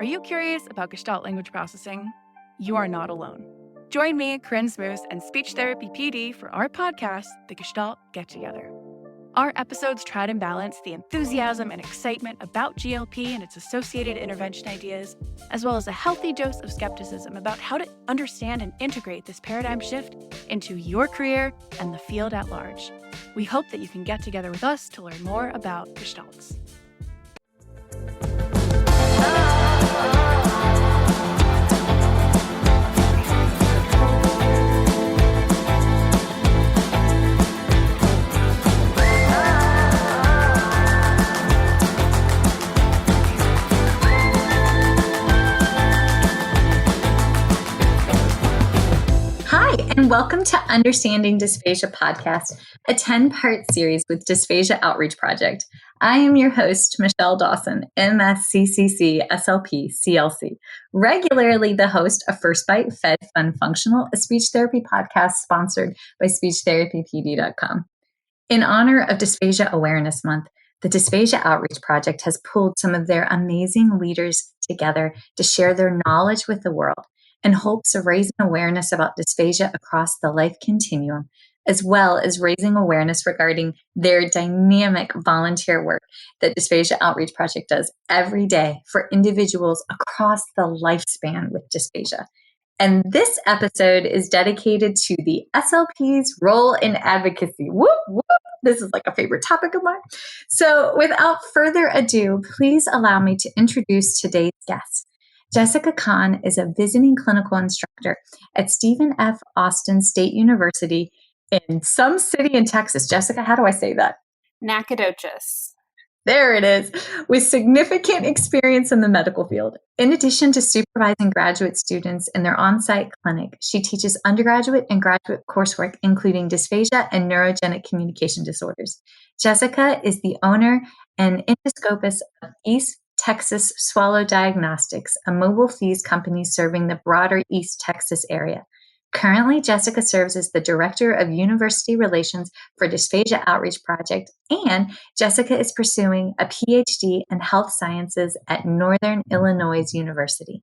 Are you curious about Gestalt language processing? You are not alone. Join me, Corinne Smoose, and speech therapy PD for our podcast, The Gestalt Get Together. Our episodes try to balance the enthusiasm and excitement about GLP and its associated intervention ideas, as well as a healthy dose of skepticism about how to understand and integrate this paradigm shift into your career and the field at large. We hope that you can get together with us to learn more about Gestalts. And welcome to Understanding Dysphagia podcast, a 10-part series with Dysphagia Outreach Project. I am your host, Michelle Dawson, MSCCC, SLP, CLC, regularly the host of First Bite, Fed, Fun, Functional, a speech therapy podcast sponsored by SpeechTherapyPD.com. In honor of Dysphagia Awareness Month, the Dysphagia Outreach Project has pulled some of their amazing leaders together to share their knowledge with the world in hopes of raising awareness about dysphagia across the life continuum, as well as raising awareness regarding their dynamic volunteer work that Dysphagia Outreach Project does every day for individuals across the lifespan with dysphagia. And this episode is dedicated to the SLP's role in advocacy. Whoop, whoop. This is like a favorite topic of mine. So without further ado, please allow me to introduce today's guest. Jessica Conn is a visiting clinical instructor at Stephen F. Austin State University in some city in Texas. Jessica, how do I say that? Nacogdoches. There it is, with significant experience in the medical field. In addition to supervising graduate students in their on-site clinic, she teaches undergraduate and graduate coursework, including dysphagia and neurogenic communication disorders. Jessica is the owner and endoscopist of East Texas Swallow Diagnostics, a mobile fees company serving the broader East Texas area. Currently, Jessica serves as the Director of University Relations for Dysphagia Outreach Project, and Jessica is pursuing a PhD in Health Sciences at Northern Illinois University.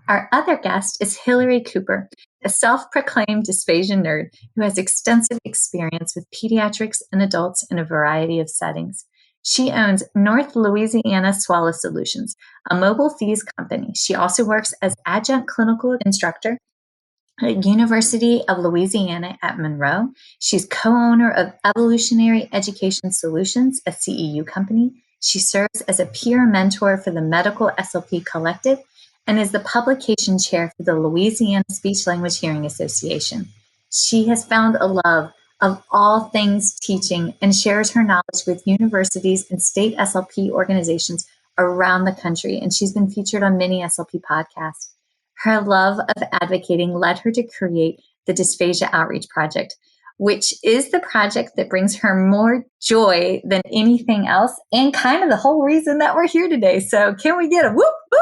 Our other guest is Hilary Cooper, a self-proclaimed dysphagia nerd who has extensive experience with pediatrics and adults in a variety of settings. She owns North Louisiana Swallow Solutions, a mobile fees company. She also works as adjunct clinical instructor at University of Louisiana at Monroe. She's co-owner of Evolutionary Education Solutions, a CEU company. She serves as a peer mentor for the Medical SLP Collective and is the publication chair for the Louisiana Speech Language Hearing Association. She has found a love of all things teaching and shares her knowledge with universities and state SLP organizations around the country, and she's been featured on many SLP podcasts. Her love of advocating led her to create the Dysphagia Outreach Project, which is the project that brings her more joy than anything else and kind of the whole reason that we're here today. So can we get a whoop, whoop?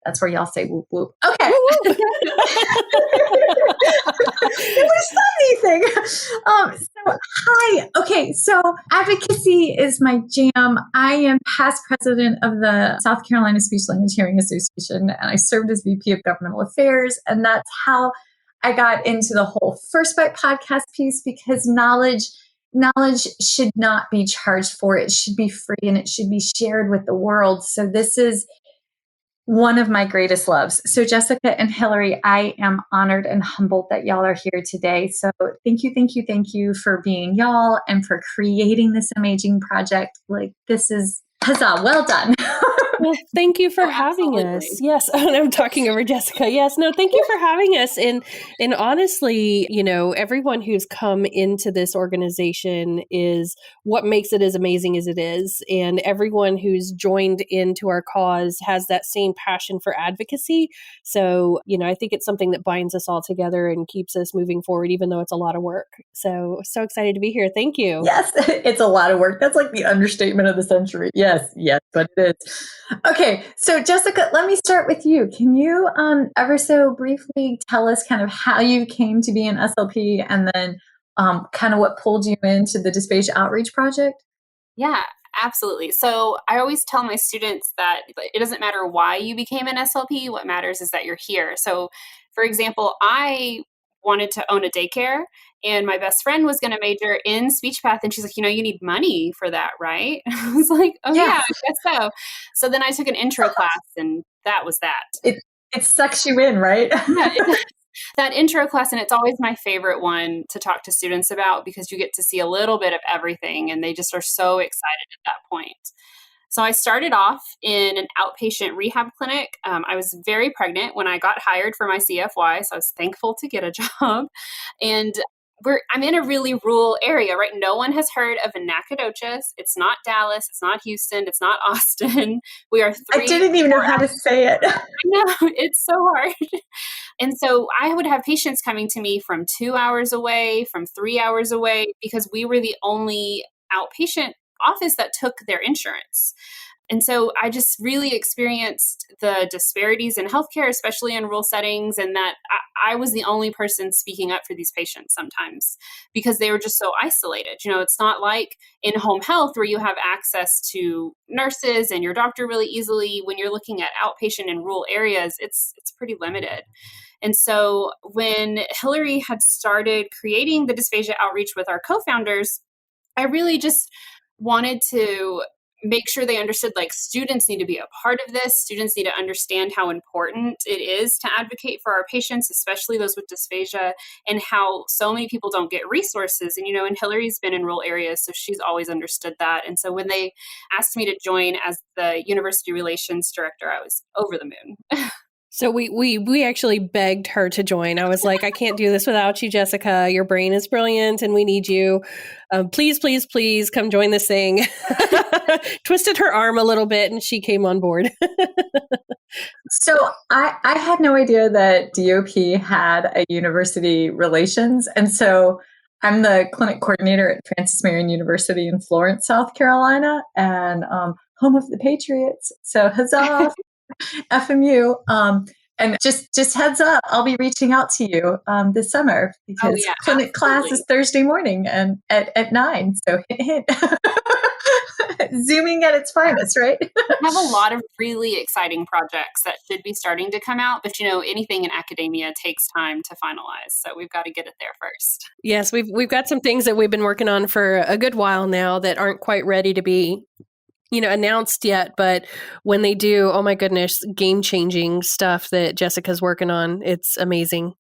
That's where y'all say whoop, whoop. Okay. It was anything. So hi. Okay. So advocacy is my jam. I am past president of the South Carolina Speech Language Hearing Association, and I served as VP of Governmental Affairs. And that's how I got into the whole First Bite podcast piece, because knowledge should not be charged for. It should be free and it should be shared with the world. So this is one of my greatest loves. So Jessica and Hilary, I am honored and humbled that y'all are here today. So thank you for being y'all and for creating this amazing project. Like, this is, huzzah, well done. Well, thank you for having us. Yes. I'm talking over Jessica. Yes. No, thank you for having us. And honestly, everyone who's come into this organization is what makes it as amazing as it is. And everyone who's joined into our cause has that same passion for advocacy. So, I think it's something that binds us all together and keeps us moving forward, even though it's a lot of work. So excited to be here. Thank you. Yes, it's a lot of work. That's like the understatement of the century. Yes, but it is. Okay, so Jessica, let me start with you. Can you ever so briefly tell us kind of how you came to be an SLP and then kind of what pulled you into the Dysphagia Outreach Project? Yeah, Absolutely. So I always tell my students that it doesn't matter why you became an SLP. What matters is that you're here. So, for example, I wanted to own a daycare, and my best friend was going to major in speech path. And she's like, you need money for that, right? I was like, oh, yeah, I guess so. So then I took an intro class, and that was that. It sucks you in, right? Yeah, that intro class, and it's always my favorite one to talk to students about because you get to see a little bit of everything, and they just are so excited at that point. So I started off in an outpatient rehab clinic. I was very pregnant when I got hired for my CFY, so I was thankful to get a job. And I'm in a really rural area, right? No one has heard of Nacogdoches. It's not Dallas. It's not Houston. It's not Austin. We are I didn't even know how to say it. I know, it's so hard. And so I would have patients coming to me from 2 hours away, from 3 hours away, because we were the only outpatient office that took their insurance. And so I just really experienced the disparities in healthcare, especially in rural settings, and that I was the only person speaking up for these patients sometimes because they were just so isolated. It's not like in home health where you have access to nurses and your doctor really easily. When you're looking at outpatient in rural areas, it's pretty limited. And so when Hilary had started creating the Dysphagia Outreach with our co-founders, I really just wanted to make sure they understood, like, students need to be a part of this. Students need to understand how important it is to advocate for our patients, especially those with dysphagia, and how so many people don't get resources. And, and Hilary's been in rural areas, so she's always understood that. And so when they asked me to join as the university relations director, I was over the moon. So we actually begged her to join. I was like, I can't do this without you, Jessica. Your brain is brilliant and we need you. Please, please, please come join this thing. Twisted her arm a little bit and she came on board. So I had no idea that DOP had a university relations. And so I'm the clinic coordinator at Francis Marion University in Florence, South Carolina, and home of the Patriots. So huzzah. FMU. And just heads up, I'll be reaching out to you this summer because clinic class is Thursday morning and at 9. So hint. Zooming at its finest, right? We have a lot of really exciting projects that should be starting to come out, but anything in academia takes time to finalize. So we've got to get it there first. Yes, we've got some things that we've been working on for a good while now that aren't quite ready to be announced yet, but when they do, oh my goodness, game-changing stuff that Jessica's working on. It's amazing.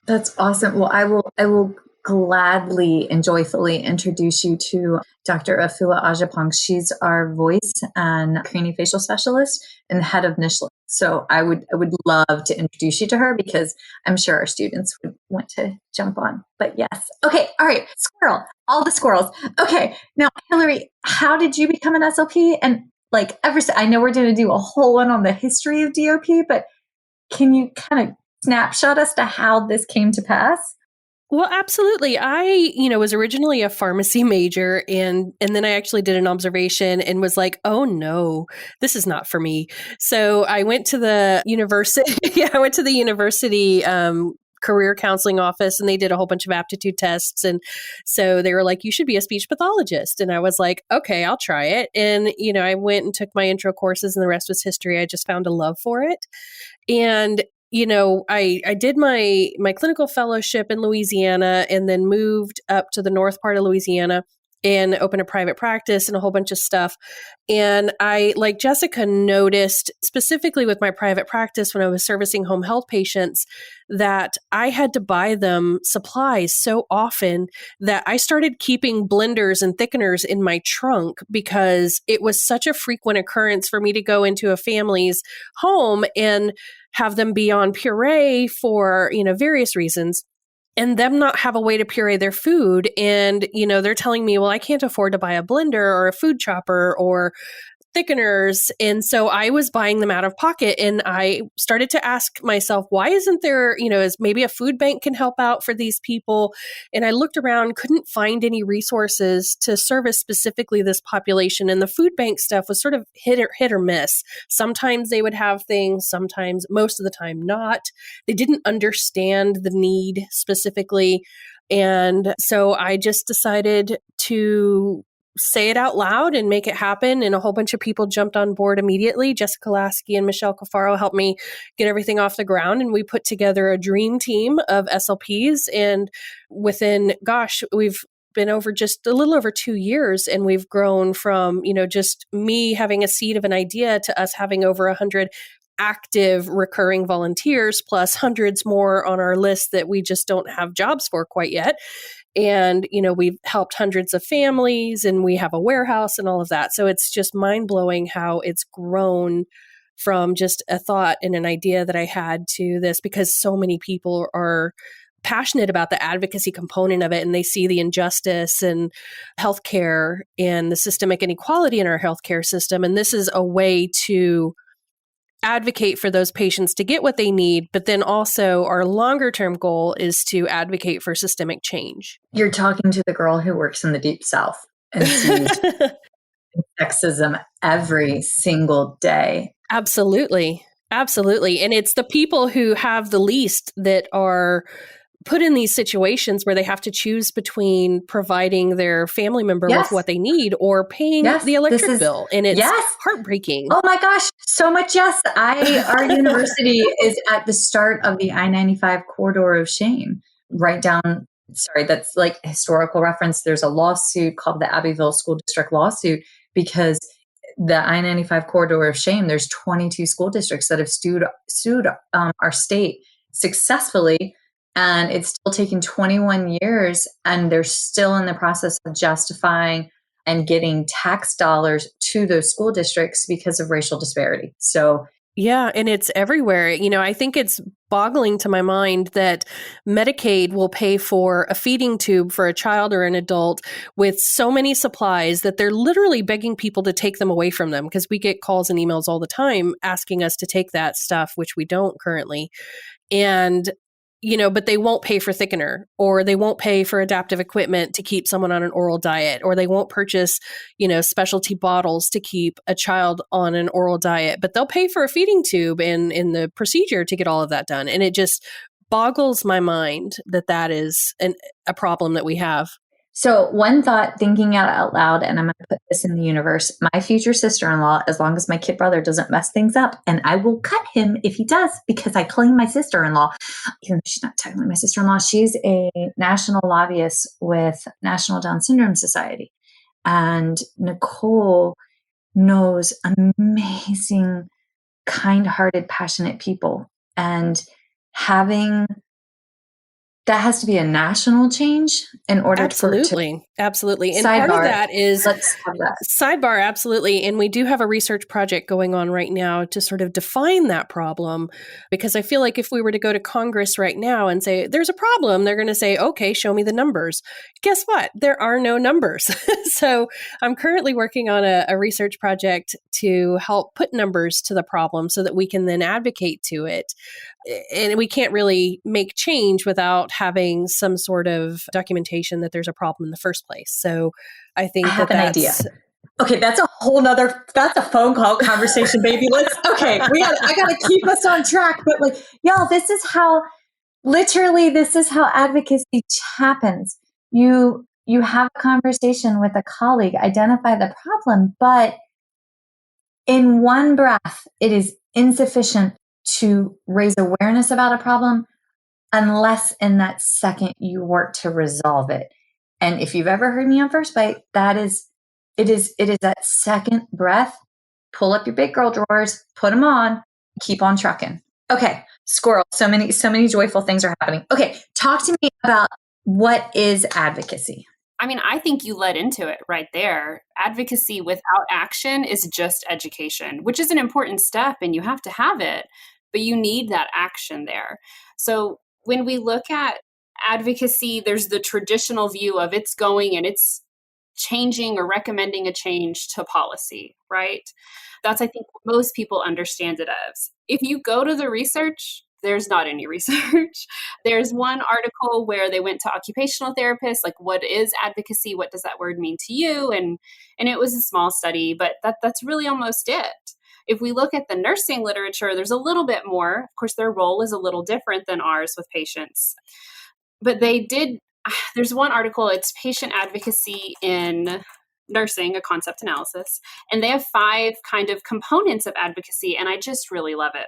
That's awesome. Well, I will gladly and joyfully introduce you to Dr. Afua Ajapong. She's our voice and craniofacial specialist and the head of NISHLA. So I would love to introduce you to her because I'm sure our students would want to jump on. But yes. Okay. All right. Squirrel. All the squirrels. Okay. Now, Hilary, how did you become an SLP? And I know we're going to do a whole one on the history of DOP, but can you kind of snapshot us to how this came to pass? Well, absolutely. I, was originally a pharmacy major and then I actually did an observation and was like, oh no, this is not for me. So I went to the university. Career counseling office and they did a whole bunch of aptitude tests. And so they were like, you should be a speech pathologist. And I was like, okay, I'll try it. And, I went and took my intro courses and the rest was history. I just found a love for it. And I did my clinical fellowship in Louisiana and then moved up to the north part of Louisiana and opened a private practice and a whole bunch of stuff. And I, like Jessica, noticed specifically with my private practice when I was servicing home health patients that I had to buy them supplies so often that I started keeping blenders and thickeners in my trunk because it was such a frequent occurrence for me to go into a family's home and have them be on puree for, various reasons. And them not have a way to puree their food. And, they're telling me, well, I can't afford to buy a blender or a food chopper or thickeners. And so I was buying them out of pocket. And I started to ask myself, why isn't there, is maybe a food bank can help out for these people? And I looked around, couldn't find any resources to service specifically this population. And the food bank stuff was sort of hit or miss. Sometimes they would have things, sometimes, most of the time not. They didn't understand the need specifically. And so I just decided to say it out loud and make it happen. And a whole bunch of people jumped on board immediately. Jessica Lasky and Michelle Cafaro helped me get everything off the ground. And we put together a dream team of SLPs. And within, we've been over just a little over 2 years, and we've grown from, just me having a seed of an idea to us having over 100 active recurring volunteers, plus hundreds more on our list that we just don't have jobs for quite yet. And, we've helped hundreds of families, and we have a warehouse and all of that. So it's just mind blowing how it's grown from just a thought and an idea that I had to this, because so many people are passionate about the advocacy component of it, and they see the injustice in healthcare and the systemic inequality in our healthcare system. And this is a way to advocate for those patients to get what they need, but then also our longer term goal is to advocate for systemic change. You're talking to the girl who works in the Deep South and sees sexism every single day. Absolutely. Absolutely. And it's the people who have the least that are put in these situations where they have to choose between providing their family member with what they need or paying the electric bill. And it's heartbreaking. Oh my gosh, so much. Yes. Our university is at the start of the I-95 corridor of shame. That's like historical reference. There's a lawsuit called the Abbeville School District lawsuit, because the I-95 corridor of shame, there's 22 school districts that have sued our state successfully. And it's still taking 21 years, and they're still in the process of justifying and getting tax dollars to those school districts because of racial disparity. So, yeah, and it's everywhere. I think it's boggling to my mind that Medicaid will pay for a feeding tube for a child or an adult with so many supplies that they're literally begging people to take them away from them, because we get calls and emails all the time asking us to take that stuff, which we don't currently. And but they won't pay for thickener, or they won't pay for adaptive equipment to keep someone on an oral diet, or they won't purchase, specialty bottles to keep a child on an oral diet, but they'll pay for a feeding tube and in the procedure to get all of that done. And it just boggles my mind that is a problem that we have. So one thought, thinking out loud, and I'm going to put this in the universe, my future sister-in-law, as long as my kid brother doesn't mess things up, and I will cut him if he does, because I claim my sister-in-law, even though she's not technically my sister-in-law, she's a national lobbyist with National Down Syndrome Society. And Nicole knows amazing, kind-hearted, passionate people. And that has to be a national change in order Absolutely. And part of that is sidebar. Absolutely. And we do have a research project going on right now to sort of define that problem, because I feel like if we were to go to Congress right now and say, there's a problem, they're going to say, okay, show me the numbers. Guess what? There are no numbers. So I'm currently working on a research project to help put numbers to the problem so that we can then advocate to it. And we can't really make change without having some sort of documentation that there's a problem in the first place. So I think that's an idea. Okay, that's a phone call conversation, baby. I gotta keep us on track. But y'all, this is how advocacy happens. You have a conversation with a colleague, identify the problem, but in one breath, it is insufficient to raise awareness about a problem unless in that second you work to resolve it. And if you've ever heard me on First Bite, it is that second breath. Pull up your big girl drawers, put them on, keep on trucking. Okay, squirrel. So many joyful things are happening. Okay, talk to me about what is advocacy. I mean, I think you led into it right there. Advocacy without action is just education, which is an important step, and you have to have it, but you need that action there. So when we look at advocacy, there's the traditional view of it's going and it's changing or recommending a change to policy, right? That's, I think, what most people understand it as. If you go to the research, there's not any research. There's one article where they went to occupational therapists, like, what is advocacy? What does that word mean to you? And it was a small study, but that's really almost it. If we look at the nursing literature, there's a little bit more. Of course, their role is a little different than ours with patients. But there's one article, it's patient advocacy in nursing, a concept analysis, and they have 5 kind of components of advocacy, and I just really love it.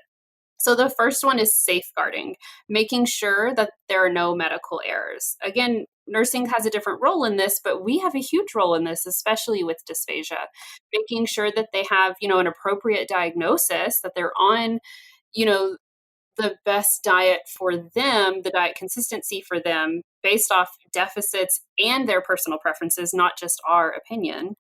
So the first one is safeguarding, making sure that there are no medical errors. Again, nursing has a different role in this, but we have a huge role in this, especially with dysphagia, making sure that they have, an appropriate diagnosis, that they're on, the best diet for them, the diet consistency for them based off deficits and their personal preferences, not just our opinion.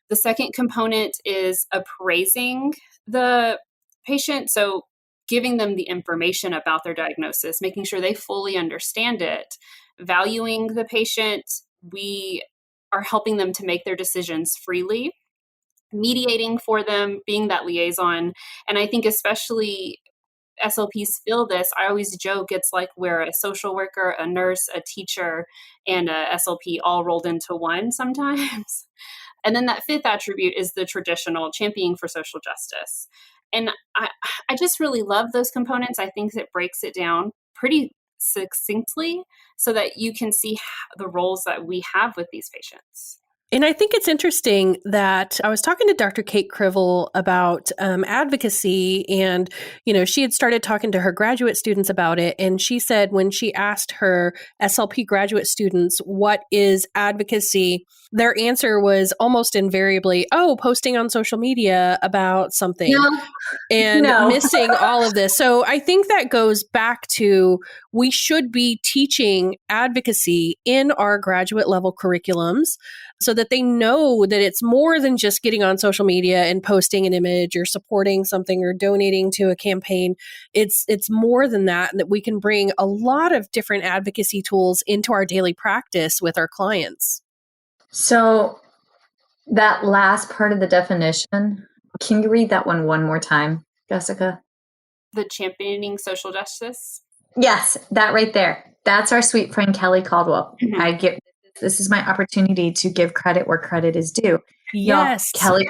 The second component is appraising the patient. So giving them the information about their diagnosis, making sure they fully understand it, valuing the patient. We are helping them to make their decisions freely, mediating for them, being that liaison. And I think especially SLPs feel this. I always joke it's like we're a social worker, a nurse, a teacher, and a SLP all rolled into one sometimes. And then that fifth attribute is the traditional championing for social justice. And I just really love those components. I think that breaks it down pretty succinctly so that you can see the roles that we have with these patients. And I think it's interesting that I was talking to Dr. Kate Crivel about advocacy, and, she had started talking to her graduate students about it. And she said when she asked her SLP graduate students, what is advocacy? Their answer was almost invariably, posting on social media about something. Missing all of this. So I think that goes back to we should be teaching advocacy in our graduate level curriculums so that they know that it's more than just getting on social media and posting an image or supporting something or donating to a campaign. It's more than that, and that we can bring a lot of different advocacy tools into our daily practice with our clients. So that last part of the definition, can you read that one more time, Jessica? The championing social justice? Yes, that right there. That's our sweet friend, Kelly Caldwell. Mm-hmm. This is my opportunity to give credit where credit is due. Yes. Kelly,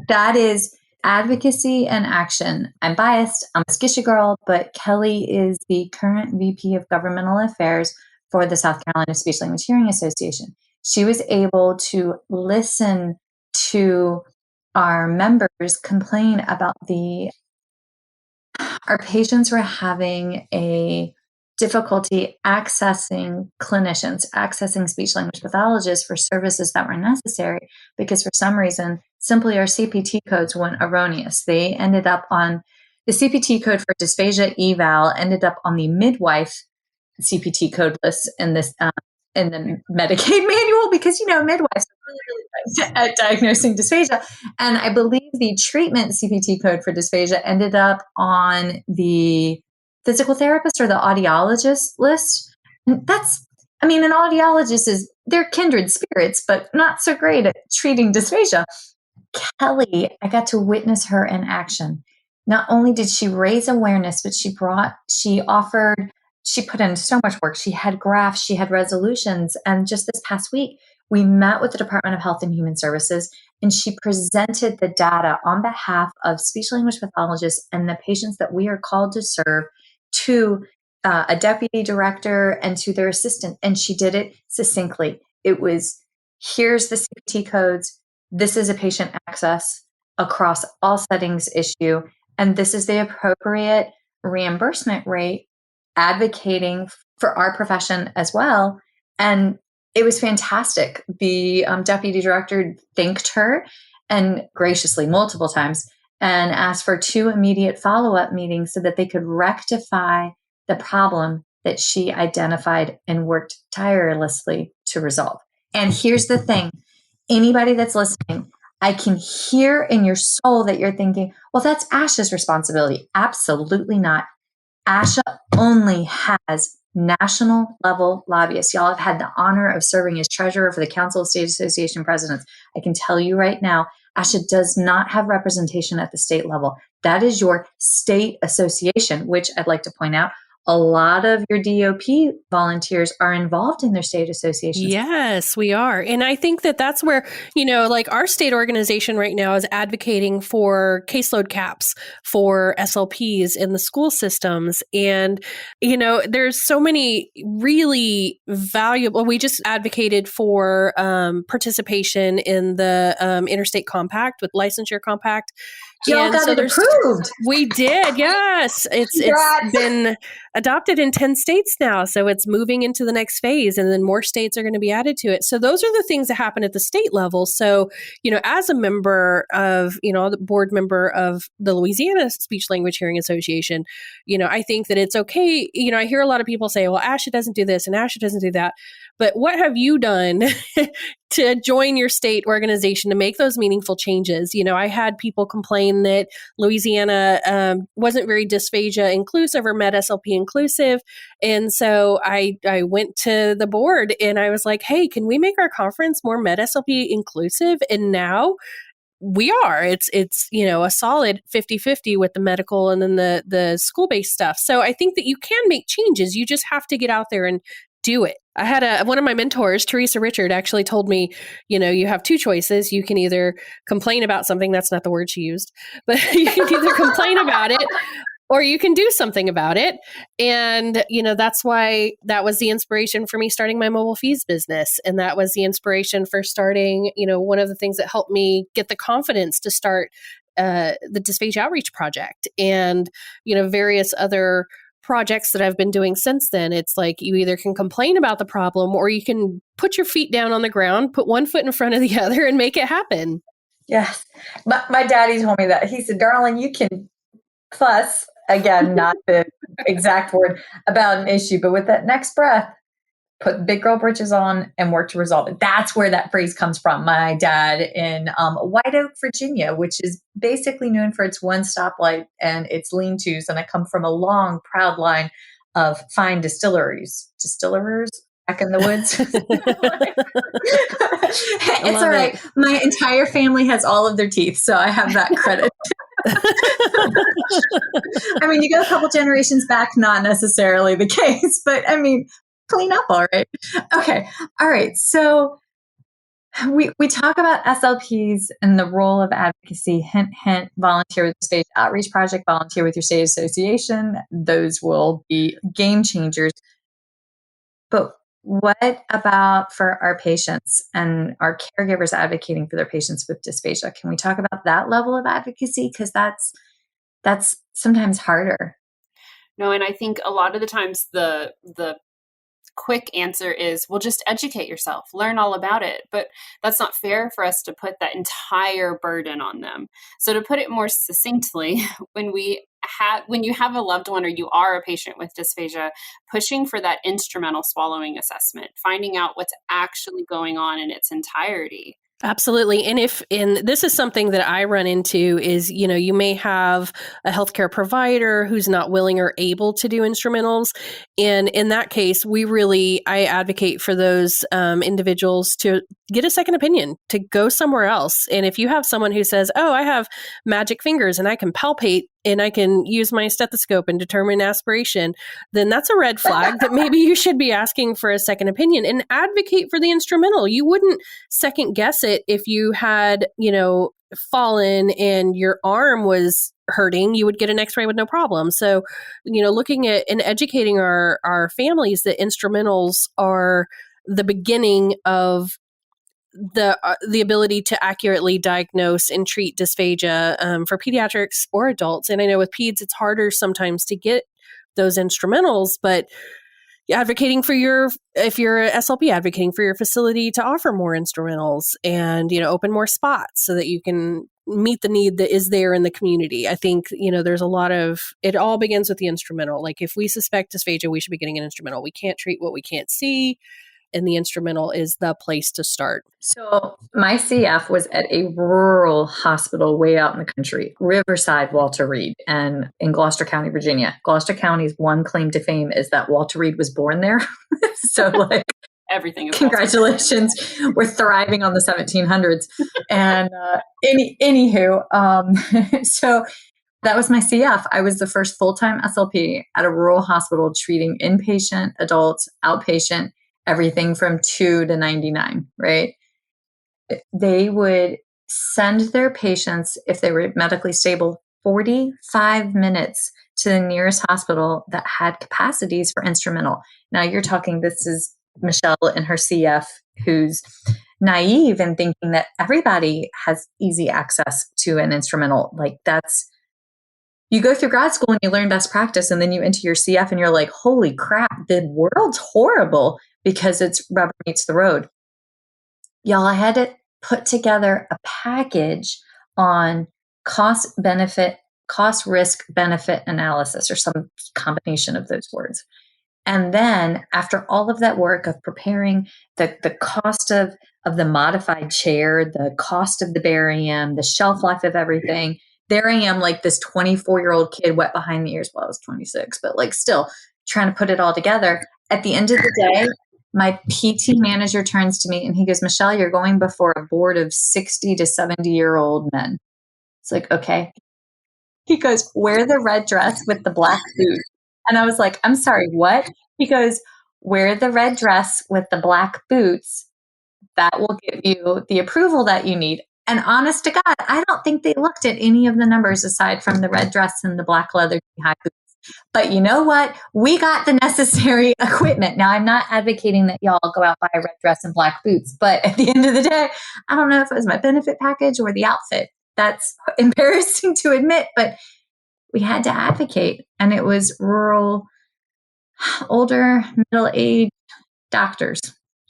that is advocacy and action. I'm biased. I'm a Skisha girl, but Kelly is the current VP of Governmental Affairs for the South Carolina Speech Language Hearing Association. She was able to listen to our members complain about our patients were having a difficulty accessing clinicians, accessing speech language pathologists for services that were necessary because for some reason, simply our CPT codes went erroneous. They ended up on the CPT code for dysphagia eval ended up on the midwife CPT code list in this in the Medicaid manual because, midwives are really good at diagnosing dysphagia. And I believe the treatment CPT code for dysphagia ended up on the physical therapist or the audiologist list. And an audiologist they're kindred spirits, but not so great at treating dysphagia. Kelly, I got to witness her in action. Not only did she raise awareness, but she put in so much work. She had graphs, she had resolutions. And just this past week, we met with the Department of Health and Human Services, and she presented the data on behalf of speech language pathologists and the patients that we are called to serve to a deputy director and to their assistant. And she did it succinctly. It was, here's the CPT codes. This is a patient access across all settings issue. And this is the appropriate reimbursement rate, advocating for our profession as well. And it was fantastic. The deputy director thanked her and graciously multiple times and asked for 2 immediate follow-up meetings so that they could rectify the problem that she identified and worked tirelessly to resolve. And here's the thing. Anybody that's listening, I can hear in your soul that you're thinking, well, that's ASHA's responsibility. Absolutely not. ASHA only has national level lobbyists. Y'all have had the honor of serving as treasurer for the Council of State Association Presidents. I can tell you right now, ASHA does not have representation at the state level. That is your state association, which I'd like to point out a lot of your DOP volunteers are involved in their state associations. Yes, we are. And I think that that's where, like our state organization right now is advocating for caseload caps for SLPs in the school systems. And, there's so many really valuable, we just advocated for participation in the Interstate Compact with Licensure Compact. Y'all got it approved. We did, yes. It's been adopted in 10 states now, so it's moving into the next phase, and then more states are going to be added to it. So those are the things that happen at the state level. So, as a member of, the board member of the Louisiana Speech Language Hearing Association, I think that it's okay. I hear a lot of people say, well, ASHA doesn't do this and ASHA doesn't do that. But what have you done to join your state organization to make those meaningful changes? I had people complain that Louisiana wasn't very dysphagia inclusive or med SLP inclusive. And so I went to the board and I was like, hey, can we make our conference more med SLP inclusive? And now we are. It's a solid 50-50 with the medical and then the school-based stuff. So I think that you can make changes. You just have to get out there and do it. I had one of my mentors, Teresa Richard, actually told me, you have two choices. You can either complain about something, that's not the word she used, but you can either complain about it or you can do something about it. And, that's why that was the inspiration for me starting my mobile fees business. And that was the inspiration for starting, one of the things that helped me get the confidence to start the Dysphagia Outreach Project and, various other projects that I've been doing since then. It's like you either can complain about the problem or you can put your feet down on the ground, put one foot in front of the other and make it happen. Yes. My daddy told me that. He said, darling, you can fuss, again, not the exact word, about an issue, but with that next breath, put big girl britches on and work to resolve it. That's where that phrase comes from. My dad in White Oak, Virginia, which is basically known for its one stoplight and its lean-tos. And I come from a long, proud line of fine distillers back in the woods. It's all right. My entire family has all of their teeth, so I have that credit. I mean, you go a couple generations back, not necessarily the case, but I mean, clean up all right. Okay. All right. So we talk about SLPs and the role of advocacy, hint, hint, volunteer with the State Outreach Project, volunteer with your state association. Those will be game changers. But what about for our patients and our caregivers advocating for their patients with dysphagia? Can we talk about that level of advocacy? Because that's sometimes harder. No, and I think a lot of the times the quick answer is, well, just educate yourself, learn all about it. But that's not fair for us to put that entire burden on them. So to put it more succinctly, when you have a loved one or you are a patient with dysphagia, pushing for that instrumental swallowing assessment, finding out what's actually going on in its entirety. Absolutely. And this is something that I run into is, you may have a healthcare provider who's not willing or able to do instrumentals. And in that case, I advocate for those individuals to get a second opinion, to go somewhere else. And if you have someone who says, oh, I have magic fingers and I can palpate and I can use my stethoscope and determine aspiration, then that's a red flag that maybe you should be asking for a second opinion and advocate for the instrumental. You wouldn't second guess it if you had, fallen and your arm was hurting, you would get an x-ray with no problem. So, looking at and educating our families that instrumentals are the beginning of the ability to accurately diagnose and treat dysphagia for pediatrics or adults. And I know with peds, it's harder sometimes to get those instrumentals, but advocating for if you're a SLP, advocating for your facility to offer more instrumentals and, open more spots so that you can meet the need that is there in the community. I think, there's a lot of, it all begins with the instrumental. Like if we suspect dysphagia, we should be getting an instrumental. We can't treat what we can't see. And the instrumental is the place to start. So my CF was at a rural hospital way out in the country, Riverside, Walter Reed, and in Gloucester County, Virginia. Gloucester County's one claim to fame is that Walter Reed was born there. So everything is congratulations. We're thriving on the 1700s. And anywho, so That was my CF. I was the first full-time SLP at a rural hospital treating inpatient, adults, outpatient, everything from 2 to 99, right? They would send their patients, if they were medically stable, 45 minutes to the nearest hospital that had capacities for instrumental. Now you're talking, this is Michelle and her CF, who's naive and thinking that everybody has easy access to an instrumental. Like that's, you go through grad school and you learn best practice, and then you enter your CF and you're like, holy crap, the world's horrible because it's rubber meets the road. Y'all, I had to put together a package on cost risk benefit analysis, or some combination of those words. And then after all of that work of preparing the cost of the modified chair, the cost of the barium, the shelf life of everything, there I am, like this 24-year-old kid wet behind the ears. Well, I was 26, but like still trying to put it all together. At the end of the day, my PT manager turns to me and he goes, Michelle, you're going before a board of 60 to 70-year-old men. It's like, okay. He goes, wear the red dress with the black boots. And I was like, I'm sorry, what? He goes, wear the red dress with the black boots. That will give you the approval that you need. And honest to God, I don't think they looked at any of the numbers aside from the red dress and the black leather high boots. But you know what? We got the necessary equipment. Now, I'm not advocating that y'all go out buy a red dress and black boots. But at the end of the day, I don't know if it was my benefit package or the outfit. That's embarrassing to admit, but we had to advocate. And it was rural, older, middle-aged doctors.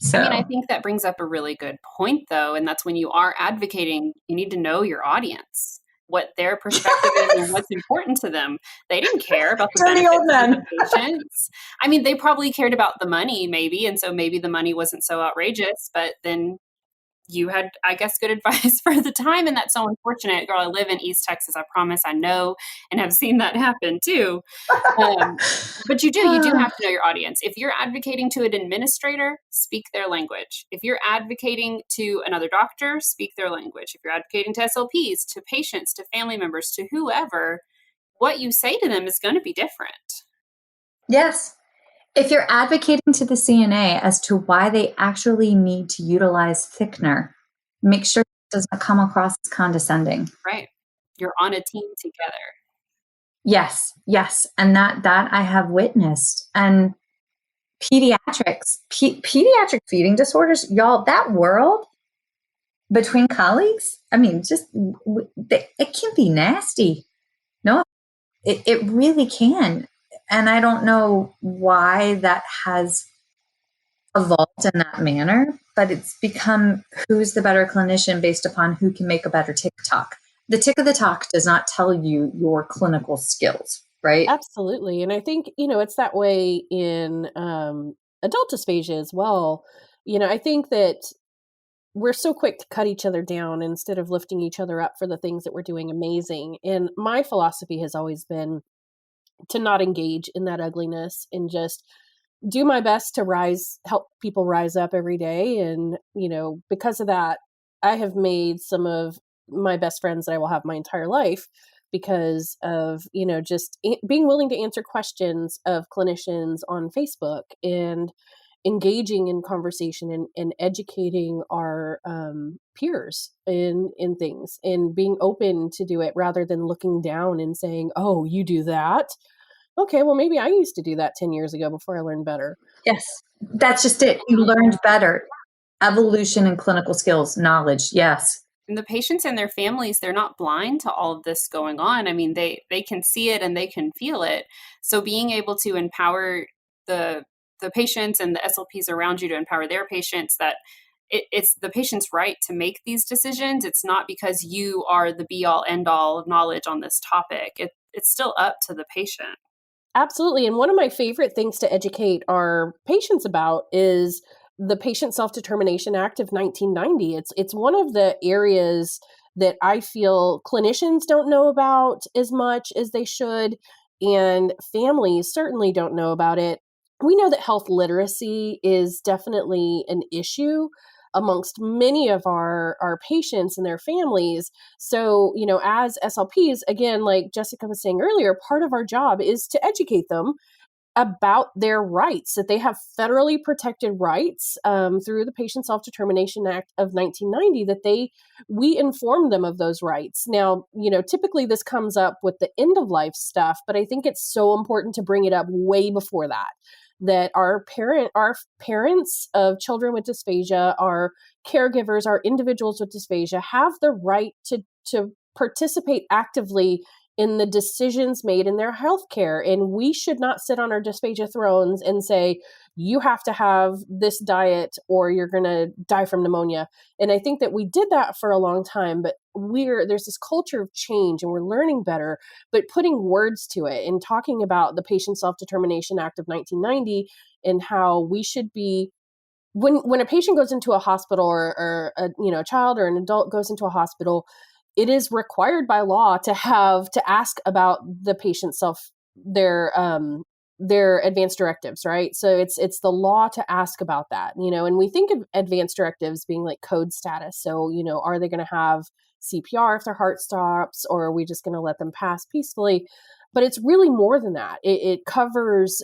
So, I mean, I think that brings up a really good point, though. And that's when you are advocating, you need to know your audience, what their perspective is and what's important to them. They didn't care about the dirty old men. benefits of the patients. I mean, they probably cared about the money maybe. And so maybe the money wasn't so outrageous, but then you had, I guess, good advice for the time. And that's so unfortunate. Girl, I live in East Texas. I promise I know and have seen that happen too. But you do have to know your audience. If you're advocating to an administrator, speak their language. If you're advocating to another doctor, speak their language. If you're advocating to SLPs, to patients, to family members, to whoever, what you say to them is going to be different. Yes. If you're advocating to the CNA as to why they actually need to utilize thickener, make sure it doesn't come across as condescending. Right. You're on a team together. Yes. And that I have witnessed. And pediatrics, pediatric feeding disorders, y'all, that world between colleagues, I mean, just, it can be nasty. No, it really can. And I don't know why that has evolved in that manner, but it's become who's the better clinician based upon who can make a better TikTok. The tick of the talk does not tell you your clinical skills, right? Absolutely. And I think, it's that way in adult dysphagia as well. I think that we're so quick to cut each other down instead of lifting each other up for the things that we're doing amazing. And my philosophy has always been to not engage in that ugliness and just do my best to help people rise up every day. And, because of that, I have made some of my best friends that I will have my entire life because of, just being willing to answer questions of clinicians on Facebook and engaging in conversation and educating our peers in things and being open to do it rather than looking down and saying, oh, you do that? Okay, well, maybe I used to do that 10 years ago before I learned better. Yes, that's just it. You learned better. Evolution and clinical skills, knowledge. Yes. And the patients and their families, they're not blind to all of this going on. I mean, they can see it and they can feel it. So being able to empower the patients and the SLPs around you to empower their patients, that it's the patient's right to make these decisions. It's not because you are the be all end all of knowledge on this topic. It's still up to the patient. Absolutely. And one of my favorite things to educate our patients about is the Patient Self-Determination Act of 1990. It's one of the areas that I feel clinicians don't know about as much as they should, and families certainly don't know about it. We know that health literacy is definitely an issue, amongst many of our patients and their families. So, as SLPs, again, like Jessica was saying earlier, part of our job is to educate them about their rights, that they have federally protected rights through the Patient Self-Determination Act of 1990, that we inform them of those rights. Now, typically this comes up with the end of life stuff, but I think it's so important to bring it up way before that our parents of children with dysphagia, our caregivers, our individuals with dysphagia have the right to participate actively in the decisions made in their healthcare. And we should not sit on our dysphagia thrones and say, you have to have this diet or you're going to die from pneumonia. And I think that we did that for a long time, but there's this culture of change and we're learning better, but putting words to it and talking about the Patient Self-Determination Act of 1990 and how we should be, when a patient goes into a hospital or a child or an adult goes into a hospital, it is required by law to ask about the patient's their advanced directives, right? So it's the law to ask about that, and we think of advanced directives being like code status. So, are they going to have CPR if their heart stops, or are we just going to let them pass peacefully? But it's really more than that. It covers,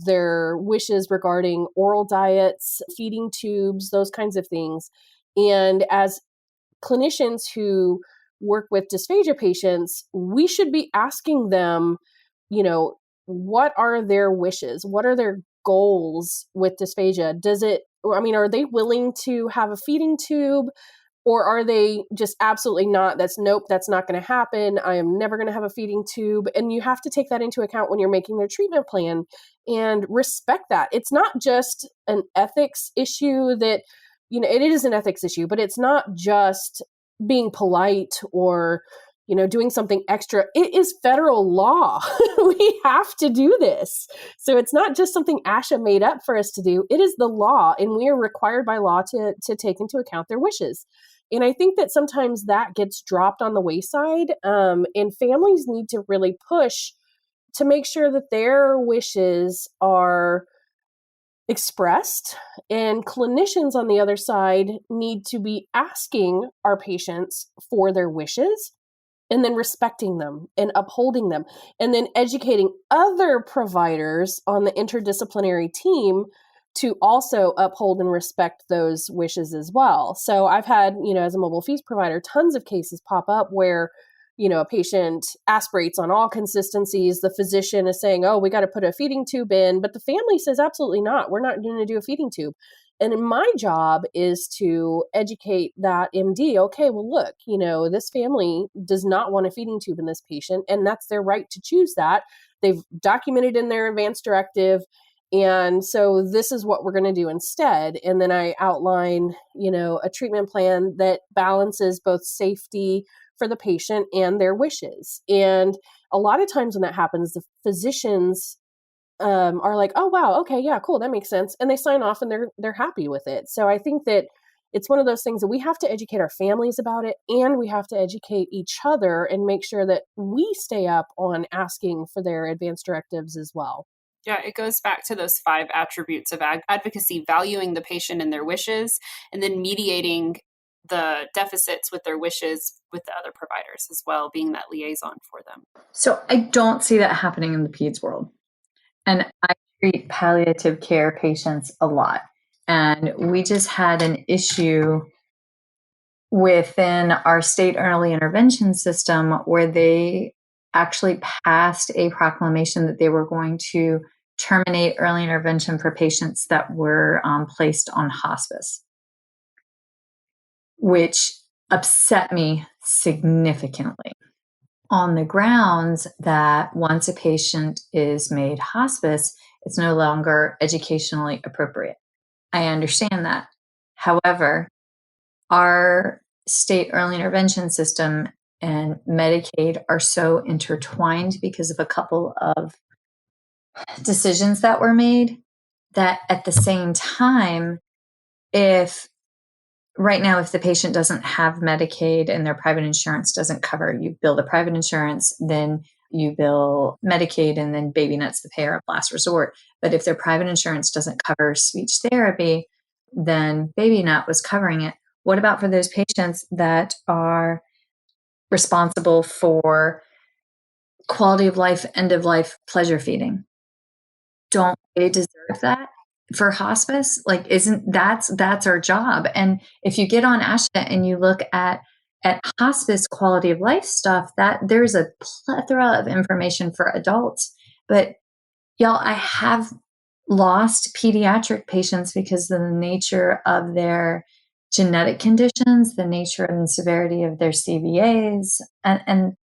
their wishes regarding oral diets, feeding tubes, those kinds of things. And as clinicians who work with dysphagia patients, we should be asking them, what are their wishes? What are their goals with dysphagia? Are they willing to have a feeding tube? Or are they just absolutely not? That's not going to happen. I am never going to have a feeding tube. And you have to take that into account when you're making their treatment plan and respect that. It's not just an ethics issue that, it is an ethics issue, but it's not just being polite or, doing something extra. It is federal law. We have to do this. So it's not just something ASHA made up for us to do. It is the law, and we are required by law to take into account their wishes. And I think that sometimes that gets dropped on the wayside, and families need to really push to make sure that their wishes are expressed, and clinicians on the other side need to be asking our patients for their wishes and then respecting them and upholding them, and then educating other providers on the interdisciplinary team to also uphold and respect those wishes as well. So I've had, as a mobile fees provider, tons of cases pop up where, a patient aspirates on all consistencies. The physician is saying, oh, we got to put a feeding tube in, but the family says, absolutely not. We're not going to do a feeding tube. And my job is to educate that MD. Okay, well, look, this family does not want a feeding tube in this patient, and that's their right to choose that. They've documented in their advance directive. And so this is what we're going to do instead. And then I outline, a treatment plan that balances both safety for the patient and their wishes. And a lot of times when that happens, the physicians are like, oh, wow, okay, yeah, cool, that makes sense. And they sign off and they're happy with it. So I think that it's one of those things that we have to educate our families about it, and we have to educate each other and make sure that we stay up on asking for their advanced directives as well. Yeah, it goes back to those 5 attributes of advocacy: valuing the patient and their wishes, and then mediating the deficits with their wishes with the other providers as well, being that liaison for them. So I don't see that happening in the peds world. And I treat palliative care patients a lot. And we just had an issue within our state early intervention system where they actually passed a proclamation that they were going to terminate early intervention for patients that were placed on hospice, which upset me significantly, on the grounds that once a patient is made hospice, it's no longer educationally appropriate. I understand that. However, our state early intervention system and Medicaid are so intertwined because of a couple of decisions that were made that at the same time, if the patient doesn't have Medicaid and their private insurance doesn't cover, you bill the private insurance, then you bill Medicaid, and then Baby Nut's the payer of last resort. But if their private insurance doesn't cover speech therapy, then BabyNet was covering it. What about for those patients that are responsible for quality of life, end of life, pleasure feeding? Don't they deserve that for hospice? Like, that's our job. And if you get on ASHA and you look at hospice quality of life stuff, that there's a plethora of information for adults. But y'all, I have lost pediatric patients because of the nature of their genetic conditions, the nature and severity of their CVAs, and